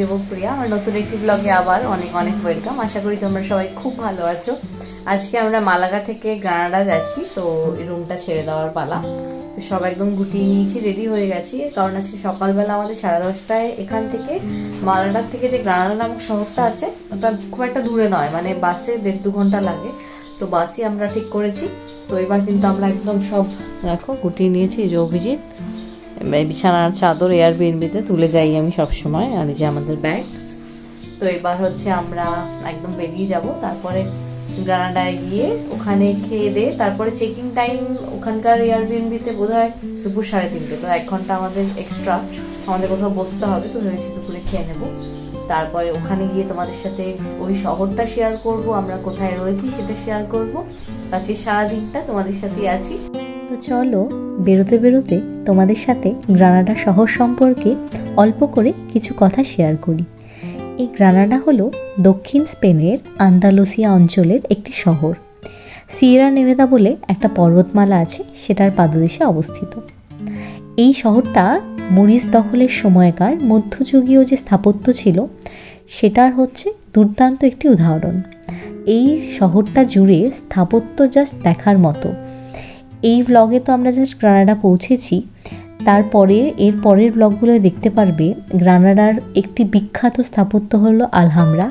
দেবপ্রিয়া। আমার নতুন একটি ব্লগে আবার অনেক অনেক ওয়েলকাম। আশা করি তোমরা সবাই খুব ভালো আছো। আজকে আমরা মালাগা থেকে গ্রানাডা যাচ্ছি, তো রুমটা ছেড়ে দেওয়ার পালা। তো সব একদম গুটিয়ে নিয়েছি, রেডি হয়ে গেছি, কারণ আজকে সকালবেলা আমাদের 10:30টায় এখান থেকে মালাগা থেকে যে গ্রানাডা নামক শহরটা আছে ওটা খুব একটা দূরে নয়, মানে বাসে 1.5-2 ঘন্টা লাগে। তো বাসই আমরা ঠিক করেছি। তো এবার কিন্তু আমরা একদম সব দেখো গুটিয়ে নিয়েছি। এই যে অভিজিৎ বিছানার চাদর এয়ারবিএনবিতে তুলে যাই আমি সব সময়, আর এই যে আমাদের ব্যাগ। তো এবার হচ্ছে আমরা একদম বেরিয়ে যাব। তারপরে গ্রানাডায় গিয়ে ওখানে খেয়ে দিয়ে তারপরে চেকিং টাইম ওখানকার এয়ারবিএনবিতে বোধহয় দুপুর 3:30। তো 1 ঘন্টা আমাদের এক্সট্রা আমাদের কোথাও বসতে হবে, তো ভেবেছি দুপুরে খেয়ে নেবো। তারপরে ওখানে গিয়ে তোমাদের সাথে ওই শহরটা শেয়ার করব, আমরা কোথায় রয়েছি সেটা শেয়ার করব। আজকে সারাদিনটা তোমাদের সাথেই আছি। তো চলো বেরোতে বেরোতে তোমাদের সাথে গ্রানাডা শহর সম্পর্কে অল্প করে কিছু কথা শেয়ার করি। এই গ্রানাডা হলো দক্ষিণ স্পেনের আন্দালুসিয়া অঞ্চলের একটি শহর। সিয়েরা নেভেদা বলে একটা পর্বতমালা আছে, সেটার পাদদেশে অবস্থিত। এই শহরটা মরিচ দখলের সময়কার মধ্যযুগীয় যে স্থাপত্য ছিল সেটার হচ্ছে দুর্দান্ত একটি উদাহরণ। এই শহরটা জুড়ে স্থাপত্য জাস্ট দেখার মতো। এই ব্লগে তো আমরা জাস্ট গ্রানাডা পৌঁছেছি, তারপরে এর পরের ব্লগগুলোয় দেখতে পারবে গ্রানাডার একটি বিখ্যাত স্থাপত্য হলো আলহামরা।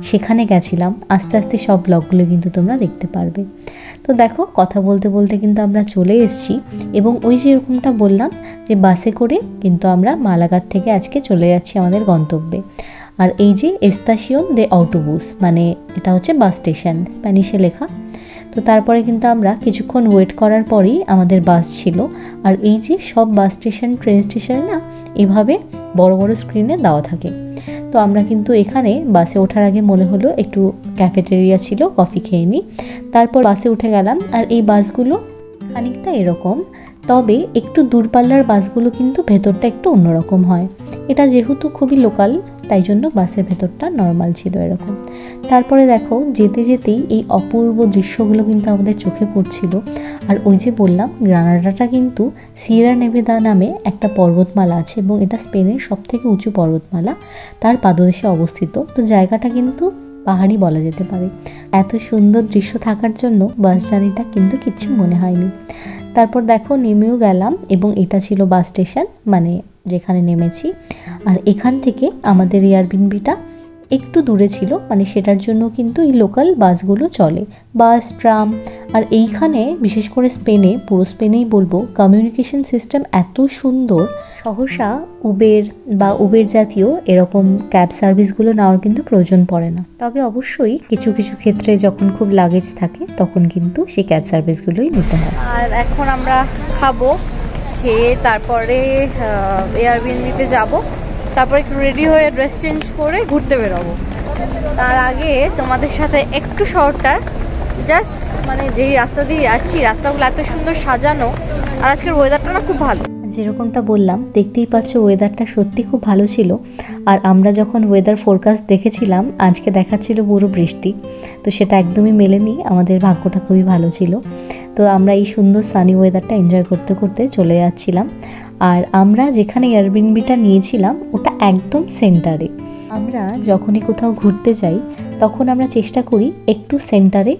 সেখানে গেছিলাম, আস্তে আস্তে সব ব্লগগুলো কিন্তু তোমরা দেখতে পারবে। তো দেখো কথা বলতে বলতে কিন্তু আমরা চলে এসেছি, এবং ওই যে এরকমটা বললাম যে বাসে করে কিন্তু আমরা মালাগার থেকে আজকে চলে যাচ্ছি আমাদের গন্তব্যে। আর এই যে এস্তাশিয়ন দে অটোবুস, মানে এটা হচ্ছে বাস স্টেশন, স্প্যানিশে লেখা। তো তারপরে কিন্তু আমরা কিছুক্ষণ ওয়েট করার পরেই আমাদের বাস ছিল। আর এই যে সব বাস স্টেশন ট্রেন স্টেশনে না এভাবে বড় বড় স্ক্রিনে দেওয়া থাকে। তো আমরা কিন্তু এখানে বাসে ওঠার আগে মনে হলো একটু ক্যাফেটেরিয়া ছিল, কফি খেয়ে নিই। তারপর বাসে উঠে গেলাম। আর এই বাসগুলো খানিকটা এরকম, তবে একটু দূরপাল্লার বাসগুলো কিন্তু ভেতরটা একটু অন্যরকম হয়। এটা যেহেতু খুবই লোকাল, তাই জন্য বাসের ভেতরটা নর্মাল ছিল এরকম। তারপরে দেখো যেতে যেতেই এই অপূর্ব দৃশ্যগুলো কিন্তু আমাদের চোখে পড়ছিল। আর ওই যে বললাম গ্রানাডাটা কিন্তু সিয়েরা নেভেদা নামে একটা পর্বতমালা আছে, এবং এটা স্পেনের সবথেকে উঁচু পর্বতমালা, তার পাদদেশে অবস্থিত। তো জায়গাটা কিন্তু পাহাড়ি বলা যেতে পারে। এত সুন্দর দৃশ্য থাকার জন্য বাস জার্নিটা কিন্তু কিচ্ছু মনে হয়নি। তারপর দেখো নেমেও গেলাম, এবং এটা ছিল বাস স্টেশন, মানে যেখানে নেমেছি। আর এখান থেকে আমাদের এয়ারবিএনবিটা একটু দূরে ছিল, মানে সেটার জন্য কিন্তু এই লোকাল বাসগুলো চলে, বাস ট্রাম। আর এইখানে বিশেষ করে স্পেনে, পুরো স্পেনেই বলবো, কমিউনিকেশন সিস্টেম এত সুন্দর, সহসা উবের জাতীয় এরকম ক্যাব সার্ভিসগুলো নেওয়ার কিন্তু প্রয়োজন পড়ে না। তবে অবশ্যই কিছু কিছু ক্ষেত্রে যখন খুব লাগেজ থাকে তখন কিন্তু সেই ক্যাব সার্ভিসগুলোই নিতে হয়। আর এখন আমরা খাবো, খেয়ে তারপরে এয়ারবিএনবিতে যাব। তারপরে একটু রেডি হয়ে ড্রেস চেঞ্জ করে ঘুরতে বেরোবো। তার আগে তোমাদের সাথে একটু শহরটার জাস্ট, মানে যেই রাস্তা দিয়ে যাচ্ছি রাস্তাগুলো এত সুন্দর সাজানো, আর আজকের ওয়েদারটা না খুব ভালো। যেরকমটা বললাম, দেখতেই পাচ্ছ ওয়েদারটা সত্যি খুব ভালো ছিল। আর আমরা যখন ওয়েদার ফোরকাস্ট দেখেছিলাম আজকে দেখাচ্ছিল পুরো বৃষ্টি, তো সেটা একদমই মেলেনি। আমাদের ভাগ্যটা খুবই ভালো ছিল। তো আমরা এই সুন্দর সানি ওয়েদারটা এনজয় করতে করতে চলে যাচ্ছিলাম। আর আমরা যেখানে এয়ারবিএনবিটা নিয়েছিলাম ওটা একদম সেন্টারে। আমরা যখনই কোথাও ঘুরতে যাই তখন আমরা চেষ্টা করি একটু সেন্টারে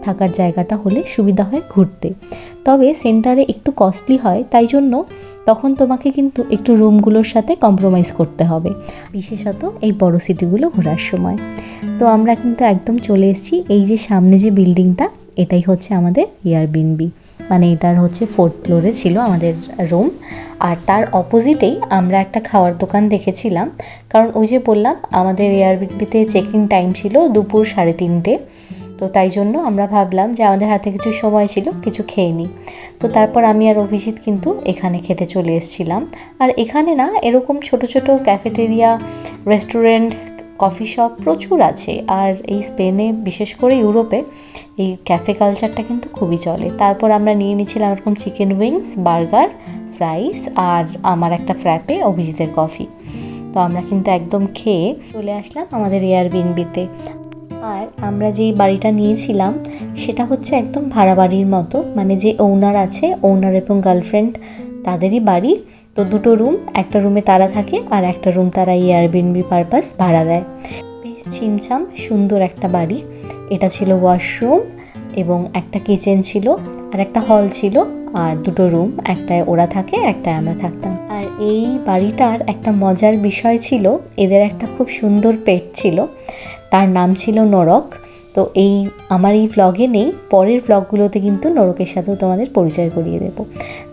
থাকার জায়গাটা হলে সুবিধা হয় ঘুরতে। তবে সেন্টারে একটু কস্টলি হয়, তাই জন্য তখন তোমাকে কিন্তু একটু রুমগুলোর সাথে কম্প্রোমাইজ করতে হবে, বিশেষত এই বড় সিটিগুলো ঘোরার সময়। তো আমরা কিন্তু একদম চলে এসেছি। এই যে সামনে যে বিল্ডিংটা, এটাই হচ্ছে আমাদের এয়ারবিএনবি, মানে এটার হচ্ছে 4th ফ্লোরে ছিল আমাদের রুম। আর তার অপোজিটেই আমরা একটা খাওয়ার দোকান দেখেছিলাম, কারণ ওই যে বললাম আমাদের এয়ারবিএনবিতে চেকিং টাইম ছিল দুপুর 3:30। তো তাই জন্য আমরা ভাবলাম যে আমাদের হাতে কিছু সময় ছিল, কিছু খেয়ে নিই। তো তারপর আমি আর অভিজিৎ কিন্তু এখানে খেতে চলে এসেছিলাম। আর এখানে না এরকম ছোট ছোট ক্যাফেটেরিয়া, রেস্টুরেন্ট, কফি শপ প্রচুর আছে। আর এই স্পেনে, বিশেষ করে ইউরোপে, এই ক্যাফে কালচারটা কিন্তু খুবই চলে। তারপর আমরা নিয়ে নিয়েছিলাম এরকম চিকেন উইংস, বার্গার, ফ্রাইস, আর আমার একটা ফ্র্যাপে, অভিজিতের কফি। তো আমরা কিন্তু একদম খেয়ে চলে আসলাম আমাদের এয়ারবিএনবিতে। আর আমরা যেই বাড়িটা নিয়েছিলাম সেটা হচ্ছে একদম ভাড়া বাড়ির মতো, মানে যে ওনার আছে, ওনার এবং গার্লফ্রেন্ড, তাদেরই বাড়ি। তো দুটো রুম, একটা রুমে তারা থাকে আর একটা রুম তারা এয়ারবিএনবি পারপাস ভাড়া দেয়। বেশ ছিমছাম সুন্দর একটা বাড়ি। এটা ছিল ওয়াশরুম এবং একটা কিচেন ছিল আর একটা হল ছিল আর দুটো রুম, একটায় ওরা থাকে একটায় আমরা থাকতাম। আর এই বাড়িটার একটা মজার বিষয় ছিল, এদের একটা খুব সুন্দর পেট ছিল, তার নাম ছিল নরক। তো আমার এই ভ্লগে নেই, পরের ভ্লগগুলোতে কিন্তু নরকের সাথেও তোমাদের পরিচয় করিয়ে দেবো।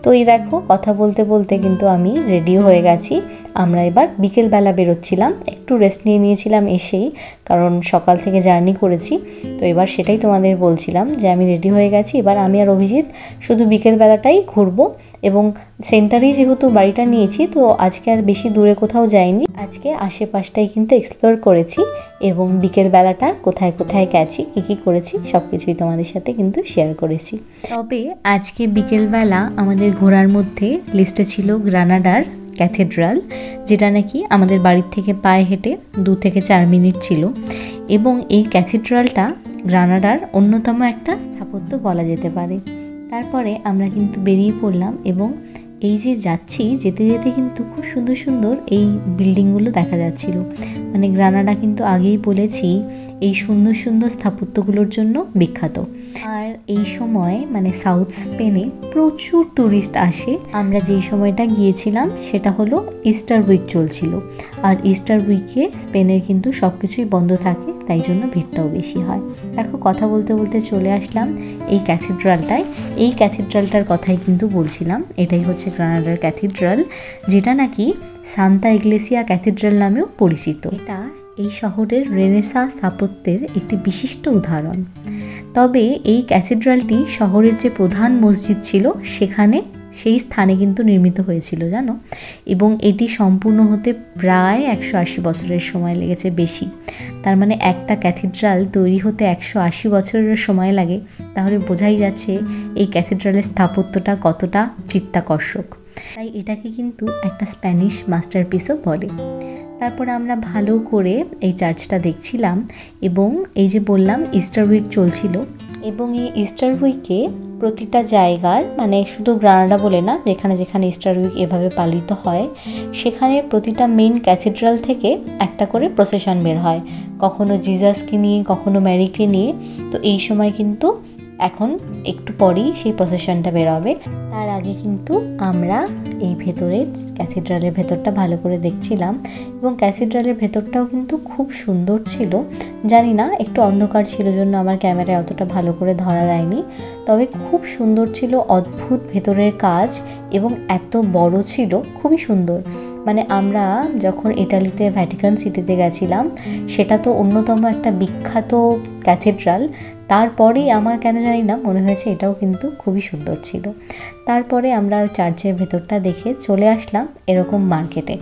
তো এই দেখো কথা বলতে বলতে কিন্তু আমি রেডিও হয়ে গেছি। আমরা এবার বিকেলবেলা বেরোচ্ছিলাম, একটু রেস্ট নিয়ে নিয়েছিলাম এসেই, কারণ সকাল থেকে জার্নি করেছি। তো এবার সেটাই তোমাদের বলছিলাম যে আমি রেডি হয়ে গেছি। এবার আমি আর অভিজিৎ শুধু বিকেলবেলাটাই ঘুরবো এবং সেন্টারেই যেহেতু বাড়িটা নিয়েছি, তো আজকে আর বেশি দূরে কোথাও যাইনি। আজকে আশেপাশটাই কিন্তু এক্সপ্লোর করেছি এবং বিকেলবেলাটা কোথায় কোথায় গেছি, কী কী করেছি সব কিছুই তোমাদের সাথে কিন্তু শেয়ার করেছি। তবে আজকে বিকেলবেলা আমাদের ঘোরার মধ্যে লিস্টে ছিল গ্রানাডার ক্যাথেড্রাল, যেটা নাকি আমাদের বাড়ির থেকে পায়ে হেঁটে 2 থেকে 4 মিনিট ছিল। এবং এই ক্যাথেড্রালটা গ্রানাডার অন্যতম একটা স্থাপত্য বলা যেতে পারে। তারপরে আমরা কিন্তু বেরিয়ে পড়লাম এবং এই যে যাচ্ছি, যেতে যেতে কিন্তু খুব সুন্দর সুন্দর এই বিল্ডিংগুলো দেখা যাচ্ছিল। মানে গ্রানাডা কিন্তু আগেই বলেছি এই সুন্দর সুন্দর স্থাপত্যগুলোর জন্য বিখ্যাত। আর এই সময় মানে সাউথ স্পেনে প্রচুর ট্যুরিস্ট আসে। আমরা যেই সময়টা গিয়েছিলাম সেটা হলো ইস্টার উইক চলছিল, আর ইস্টার উইকে স্পেনের কিন্তু সব কিছুই বন্ধ থাকে, তাই জন্য ভিড়টাও বেশি হয়। দেখো কথা বলতে বলতে চলে আসলাম এই ক্যাথেড্রালটায়। এই ক্যাথেড্রালটার কথাই কিন্তু বলছিলাম, এটাই হচ্ছে গ্রানাডার ক্যাথেড্রাল, যেটা নাকি সান্তা ইগলেসিয়া ক্যাথেড্রাল নামেও পরিচিত। এটা এই শহরের রেনেসাঁ স্থাপত্যের একটি বিশিষ্ট উদাহরণ। তবে এই ক্যাথেড্রালটি শহরের যে প্রধান মসজিদ ছিল সেই স্থানে কিন্তু নির্মিত হয়েছিল জানো, এবং এটি সম্পূর্ণ হতে প্রায় 180 বছরের সময় লেগেছে বেশি। তার মানে একটা ক্যাথেড্রাল তৈরি হতে 180 বছরের সময় লাগে, তাহলে বোঝাই যাচ্ছে এই ক্যাথেড্রালের স্থাপত্যটা কতটা চিত্তাকর্ষক। তাই এটাকে কিন্তু একটা স্প্যানিশ মাস্টারপিসও বলে। তারপর আমরা ভালো করে এই চার্চটা দেখছিলাম এবং এই যে বললাম ইস্টার উইক চলছিল, এবং এই ইস্টার উইকে প্রতিটা জায়গার মানে শুধু গ্রানাডা বলে না, যেখানে যেখানে ইস্টার উইক এভাবে পালিত হয় সেখানে প্রতিটা মেইন ক্যাথেড্রাল থেকে একটা করে প্রসেশন বের হয়, কখনো জিজাসকে নিয়ে কখনো ম্যারিকে নিয়ে। তো এই সময় কিন্তু এখন একটু পরেই সেই প্রসেশনটা বেরোবে। তার আগে কিন্তু আমরা এই ভেতরে ক্যাথেড্রালের ভেতরটা ভালো করে দেখছিলাম এবং ক্যাথেড্রালের ভেতরটাও কিন্তু খুব সুন্দর ছিল। জানি না একটু অন্ধকার ছিল জন্য আমার ক্যামেরায় অতটা ভালো করে ধরা দেয়নি, তবে খুব সুন্দর ছিল, অদ্ভুত ভেতরের কাজ এবং এত বড় ছিল, খুবই সুন্দর। মানে আমরা যখন ইটালিতে ভ্যাটিকান সিটিতে গেছিলাম, সেটা তো অন্যতম একটা বিখ্যাত ক্যাথেড্রাল, তারপরেই আমার কেন জানি না মনে হয়েছে এটাও কিন্তু খুবই সুন্দর ছিল। তারপরে আমরা চার্চের ভেতরটা দেখে চলে আসলাম এরকম মার্কেটে।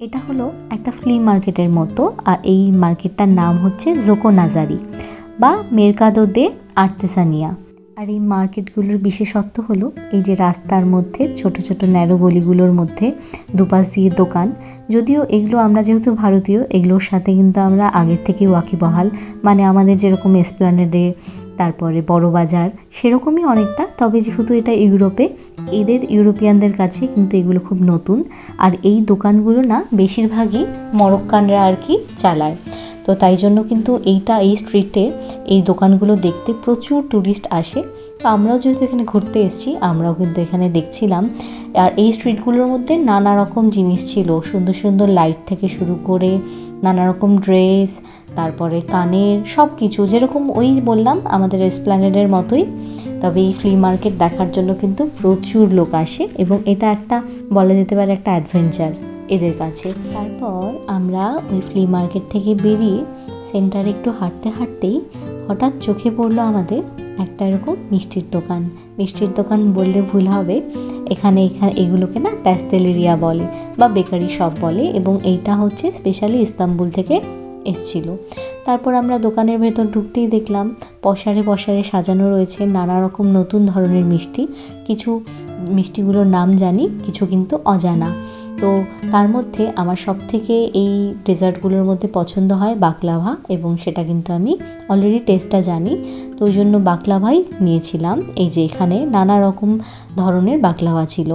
এটা হলো একটা ফ্লি মার্কেটের মতো, আর এই মার্কেটটার নাম হচ্ছে জোকো নাজারি বা মেরকাদো দে আর্তেসানিয়া। আর এই মার্কেটগুলোর বিশেষত্ব হলো এই যে রাস্তার মধ্যে ছোট ছোট ন্যারো গলিগুলোর মধ্যে দুপাশ দিয়ে দোকান। যদিও এগুলো আমরা যেহেতু ভারতীয়, এগুলোর সাথে কিন্তু আমরা আগের থেকেই ওয়াকিবহাল, মানে আমাদের যেরকম এসপ্ল্যানেডে তারপরে বড় বাজার সেরকমই অনেকটা। তবে যেহেতু এটা ইউরোপে, ইউরোপিয়ানদের কাছে কিন্তু এগুলো খুব নতুন। আর এই দোকানগুলো না বেশিরভাগই মরক্কানরা আর কি চালায়, তো তাই জন্য কিন্তু এই স্ট্রিটে এই দোকানগুলো দেখতে প্রচুর ট্যুরিস্ট আসে। তো আমরাও যেহেতু এখানে ঘুরতে এসেছি, আমরাও কিন্তু এখানে দেখছিলাম। আর এই স্ট্রিটগুলোর মধ্যে নানা রকম জিনিস ছিল, সুন্দর সুন্দর লাইট থেকে শুরু করে নানা রকম ড্রেস, তারপরে কানের সব কিছু, যেরকম ওই বললাম আমাদের এসপ্ল্যানেডের মতোই। তবে এই ফ্লি মার্কেট দেখার জন্য কিন্তু প্রচুর লোক আসে এবং এটা একটা বলা যেতে পারে একটা অ্যাডভেঞ্চার এদের কাছে। তারপর আমরা ওই ফ্লি মার্কেট থেকে বেরিয়ে সেন্টারে একটু হাঁটতে হাঁটতেই হঠাৎ চোখে পড়লো আমাদের একটা এরকম মিষ্টির দোকান। মিষ্টির দোকান বললে ভুল হবে, এখানে এগুলোকে না প্যাস্টেলেরিয়া বলে বা বেকারি শপ বলে, এবং এইটা হচ্ছে স্পেশালি ইস্তাম্বুল থেকে এসছিল। তারপর আমরা দোকানের ভেতর ঢুকতেই দেখলাম পসারে পসারে সাজানো রয়েছে নানা রকম নতুন ধরনের মিষ্টি। কিছু মিষ্টিগুলোর নাম জানি, কিছু কিন্তু অজানা। তো তার মধ্যে আমার সব থেকে এই ডেজার্টগুলোর মধ্যে পছন্দ হয় বাকলাভা, এবং সেটা কিন্তু আমি অলরেডি টেস্টটা জানি, তো ওই জন্য বাকলাভাই নিয়েছিলাম। এই যে এখানে নানা রকম ধরনের বাকলাভা ছিল,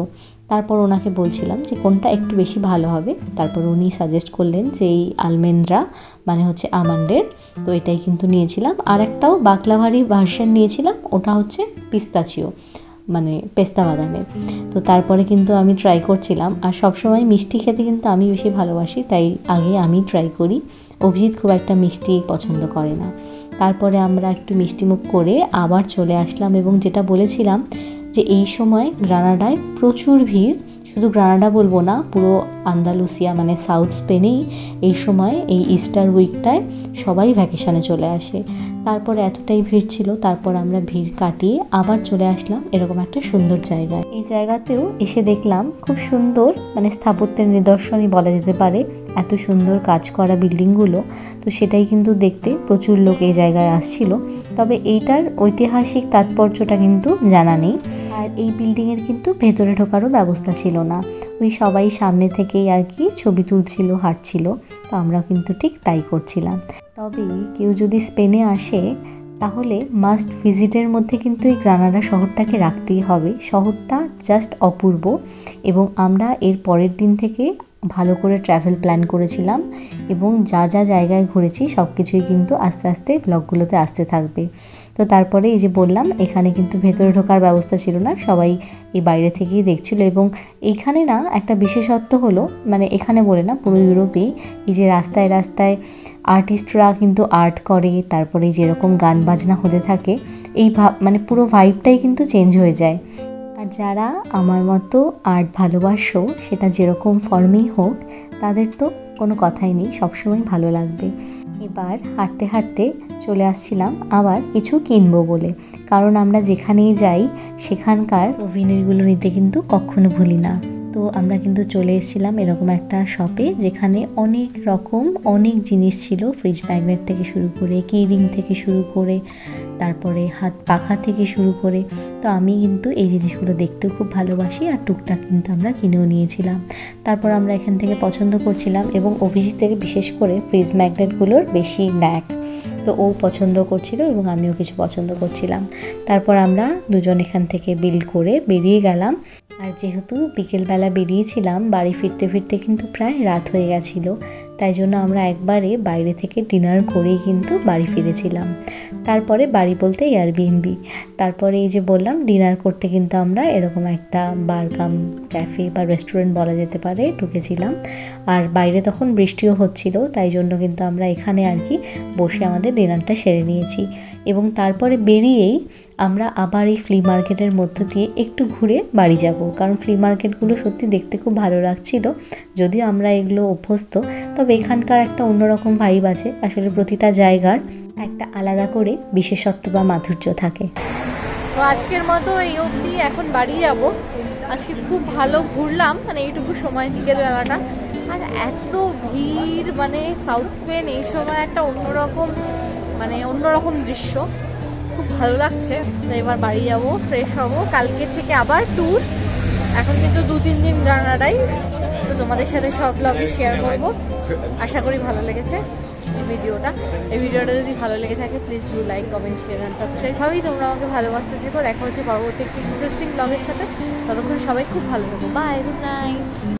তারপর ওনাকে বলছিলাম যে কোনটা একটু বেশি ভালো হবে। তারপর উনি সাজেস্ট করলেন যে এই আলমেন্দ্রা মানে হচ্ছে আমন্ডের, তো এটাই কিন্তু নিয়েছিলাম। আর একটাও বাকলাভারি ভার্সন নিয়েছিলাম, ওটা হচ্ছে পিস্তাচিও মানে পেস্তা বাদামের। তো তারপরে কিন্তু আমি ট্রাই করছিলাম। আর সবসময় মিষ্টি খেতে কিন্তু আমি বেশি ভালোবাসি, তাই আগে আমি ট্রাই করি। অভিজিৎ খুব একটা মিষ্টি পছন্দ করে না। তারপরে আমরা একটু মিষ্টিমুখ করে আবার চলে আসলাম, এবং যেটা বলেছিলাম যে এই সময় গ্রানাডায় প্রচুর ভিড়। শুধু গ্রানাডা বলবো না, পুরো আন্দালুসিয়া মানে সাউথ স্পেনেই এই সময় এই ইস্টার উইকটায় সবাই ভ্যাকেশনে চলে আসে। তারপর এতটাই ভিড় ছিল, তারপর আমরা ভিড় কাটিয়ে আবার চলে আসলাম এরকম একটা সুন্দর জায়গায়। এই জায়গাতেও এসে দেখলাম খুব সুন্দর মানে স্থাপত্যের নিদর্শনই বলা যেতে পারে, এত সুন্দর কাজ করা বিল্ডিংগুলো। তো সেটাই কিন্তু দেখতে প্রচুর লোক এই জায়গায় আসছিল। তবে এইটার ঐতিহাসিক তাৎপর্যটা কিন্তু জানা নেই। আর এই বিল্ডিংয়ের কিন্তু ভেতরে ঢোকারও ব্যবস্থা ছিল না, ওই সবাই সামনে থেকেই আর কি ছবি তুলছিল, হাঁটছিল। তো আমরা কিন্তু ঠিক তাই করছিলাম। তবে কেউ যদি স্পেনে আসে তাহলে মাস্ট ভিজিটের মধ্যে কিন্তু এই গ্রানাডা শহরটাকে রাখতেই হবে। শহরটা জাস্ট অপূর্ব। এবং আমরা এর পরের দিন থেকে ভালো করে ট্রাভেল প্ল্যান করেছিলাম, এবং যা যা জায়গায় ঘুরেছি সব কিছুই কিন্তু আস্তে আস্তে ব্লগগুলোতে আসতে থাকবে। তো তারপরে এই যে বললাম, এখানে কিন্তু ভেতরে ঢোকার ব্যবস্থা ছিল না, সবাই এই বাইরে থেকেই দেখছিল। এবং এইখানে না একটা বিশেষত্ব হলো, মানে এখানে বলে না পুরো ইউরোপেই, এই যে রাস্তায় রাস্তায় আর্টিস্টরা কিন্তু আর্ট করে, তারপরে যেরকম গান বাজনা হতে থাকে, এই মানে পুরো ভাইবটাই কিন্তু চেঞ্জ হয়ে যায়। আর যারা আমার মতো আর্ট ভালোবাসো, সেটা যেরকম ফর্মেই হোক, তাদের তো কোনো কথাই নেই, সবসময় ভালো লাগবে। এবার হাঁটতে হাঁটতে চলে আসছিলাম আবার কিছু কিনবো বলে, কারণ আমরা যেখানেই যাই সেখানকার সোভিনিরগুলো নিতে কিন্তু কখনো ভুলি না। তো আমরা কিন্তু চলে এসেছিলাম এরকম একটা শপে, যেখানে অনেক রকম অনেক জিনিস ছিল, ফ্রিজ ম্যাগনেট থেকে শুরু করে, কি রিং থেকে শুরু করে, তারপরে হাত পাখা থেকে শুরু করে। তো আমি কিন্তু এই জিনিসগুলো দেখতেও খুব ভালোবাসি, আর টুকটাক কিন্তু আমরা কিনেও নিয়েছিলাম। তারপর আমরা এখান থেকে পছন্দ করছিলাম, এবং অভিজিতের বিশেষ করে ফ্রিজ ম্যাগনেটগুলোর বেশি ন্যাক, তো ও পছন্দ করছিল এবং আমিও কিছু পছন্দ করছিলাম। তারপর আমরা দুজন এখান থেকে বিল করে বেরিয়ে গেলাম। আর যেহেতু বিকেলবেলা বেরিয়েছিলাম, বাড়ি ফিরতে ফিরতে কিন্তু প্রায় রাত হয়ে গেছিলো, তাই জন্য আমরা একবারে বাইরে থেকে ডিনার করেই কিন্তু বাড়ি ফিরেছিলাম। তারপরে বাড়ি বলতে এয়ারবিএনবি। তারপরে এই যে বললাম, ডিনার করতে কিন্তু আমরা এরকম একটা বারগাম ক্যাফে বা রেস্টুরেন্ট বলা যেতে পারে ঢুকেছিলাম। আর বাইরে তখন বৃষ্টিও হচ্ছিল, তাই জন্য কিন্তু আমরা এখানে আর কি বসে আমাদের ডিনারটা সেরে নিয়েছি। এবং তারপরে বেরিয়েই আমরা আবার এই ফ্লি মার্কেটের মধ্য দিয়ে একটু ঘুরে বাড়ি যাব, কারণ ফ্লি মার্কেটগুলো সত্যি দেখতে খুব ভালো লাগছিল। যদিও আমরা এগুলো অভ্যস্ত, তবে এখানকার একটা অন্যরকম ভাইব আছে। আসলে প্রতিটা জায়গার একটা আলাদা করে বিশেষত্ব বা মাধুর্য থাকে। তো আজকের মতো এই অবধি, এখন বাড়ি যাব। আজকে খুব ভালো ঘুরলাম, মানে এইটুকু সময় বিকেলবেলাটা। আর এত ভিড়, মানে সাউথ স্পেন এই সময় একটা অন্যরকম দৃশ্য, খুব ভালো লাগছে। তো এবার বাড়ি যাব, ফ্রেশ হব, কালকের থেকে আবার ট্যুর। এখন কিন্তু 2-3 দিন গ্রানাডায়, তো তোমাদের সাথে সব ব্লগে শেয়ার করব। আশা করি ভালো লেগেছে এই ভিডিওটা যদি ভালো লেগে থাকে, please do like, comment, share and subscribe. ভাবেই তোমরা আমাকে ভালোবাসতে থেকো। দেখা হচ্ছে পরবর্তী একটি ইন্টারেস্টিং ব্লগের সাথে। ততক্ষণ সবাই খুব ভালো থেকো। Bye, good night.